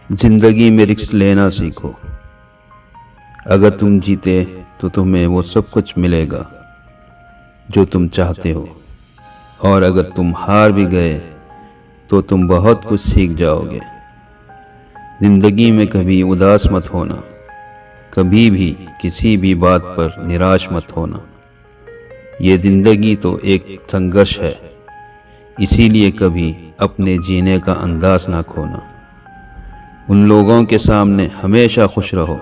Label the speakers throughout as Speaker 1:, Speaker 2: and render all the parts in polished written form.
Speaker 1: زندگی میں رسک لینا سیکھو۔ اگر تم جیتے تو تمہیں وہ سب کچھ ملے گا جو تم چاہتے ہو، اور اگر تم ہار بھی گئے تو تم بہت کچھ سیکھ جاؤ گے۔ زندگی میں کبھی اداس مت ہونا، کبھی بھی کسی بھی بات پر نراش مت ہونا۔ یہ زندگی تو ایک سنگھرش ہے، اسی لیے کبھی اپنے جینے کا انداز نہ کھونا۔ ان لوگوں کے سامنے ہمیشہ خوش رہو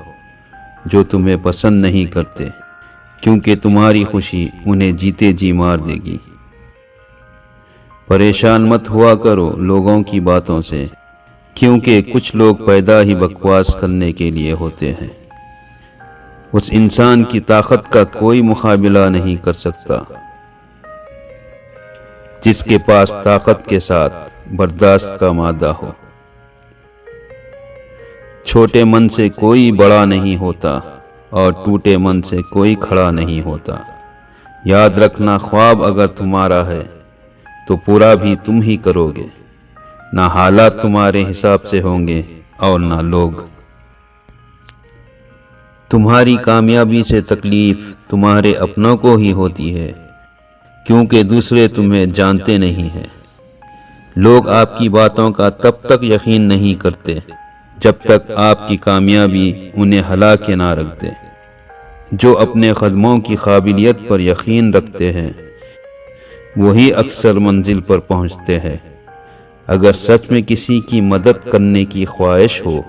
Speaker 1: جو تمہیں پسند نہیں کرتے، کیونکہ تمہاری خوشی انہیں جیتے جی مار دے گی۔ پریشان مت ہوا کرو لوگوں کی باتوں سے، کیونکہ کچھ لوگ پیدا ہی بکواس کرنے کے لیے ہوتے ہیں۔ اس انسان کی طاقت کا کوئی مقابلہ نہیں کر سکتا جس کے پاس طاقت کے ساتھ برداشت کا مادہ ہو۔ چھوٹے من سے کوئی بڑا نہیں ہوتا، اور ٹوٹے من سے کوئی کھڑا نہیں ہوتا۔ یاد رکھنا، خواب اگر تمہارا ہے تو پورا بھی تم ہی کرو گے۔ نہ حالات تمہارے حساب سے ہوں گے اور نہ لوگ۔ تمہاری کامیابی سے تکلیف تمہارے اپنوں کو ہی ہوتی ہے، کیونکہ دوسرے تمہیں جانتے نہیں ہیں۔ لوگ آپ کی باتوں کا تب تک یقین نہیں کرتے جب تک آپ کی کامیابی انہیں ہلا کے نہ رکھ دے۔ جو اپنے قدموں کی قابلیت پر یقین رکھتے ہیں وہی اکثر منزل پر پہنچتے ہیں۔ اگر سچ میں کسی کی مدد کرنے کی خواہش ہو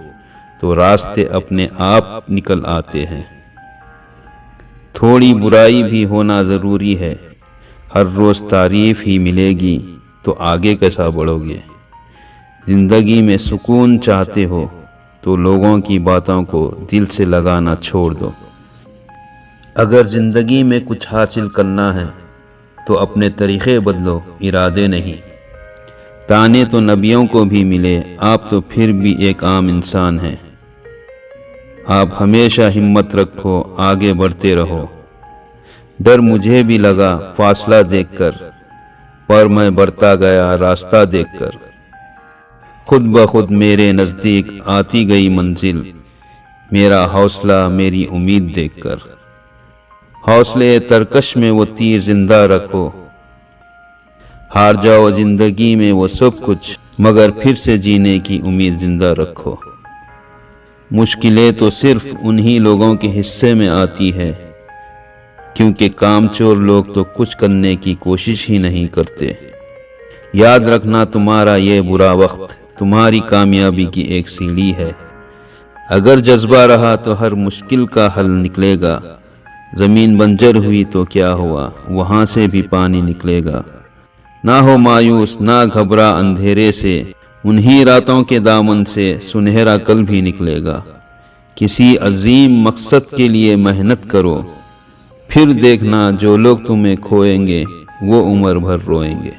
Speaker 1: تو راستے اپنے آپ نکل آتے ہیں۔ تھوڑی برائی بھی ہونا ضروری ہے، ہر روز تعریف ہی ملے گی تو آگے کیسا بڑھو گے۔ زندگی میں سکون چاہتے ہو تو لوگوں کی باتوں کو دل سے لگانا چھوڑ دو۔ اگر زندگی میں کچھ حاصل کرنا ہے تو اپنے طریقے بدلو، ارادے نہیں۔ تانے تو نبیوں کو بھی ملے، آپ تو پھر بھی ایک عام انسان ہیں۔ آپ ہمیشہ ہمت رکھو، آگے بڑھتے رہو۔ ڈر مجھے بھی لگا فاصلہ دیکھ کر، پر میں بڑھتا گیا راستہ دیکھ کر۔ خود بخود میرے نزدیک آتی گئی منزل، میرا حوصلہ میری امید دیکھ کر۔ حوصلے ترکش میں وہ تیر زندہ رکھو، ہار جاؤ زندگی میں وہ سب کچھ، مگر پھر سے جینے کی امید زندہ رکھو۔ مشکلیں تو صرف انہی لوگوں کے حصے میں آتی ہے، کیونکہ کام چور لوگ تو کچھ کرنے کی کوشش ہی نہیں کرتے۔ یاد رکھنا، تمہارا یہ برا وقت تمہاری کامیابی کی ایک سیڑھی ہے۔ اگر جذبہ رہا تو ہر مشکل کا حل نکلے گا۔ زمین بنجر ہوئی تو کیا ہوا، وہاں سے بھی پانی نکلے گا۔ نہ ہو مایوس، نہ گھبرا اندھیرے سے، انہی راتوں کے دامن سے سنہرا کل بھی نکلے گا۔ کسی عظیم مقصد کے لیے محنت کرو، پھر دیکھنا جو لوگ تمہیں کھوئیں گے وہ عمر بھر روئیں گے۔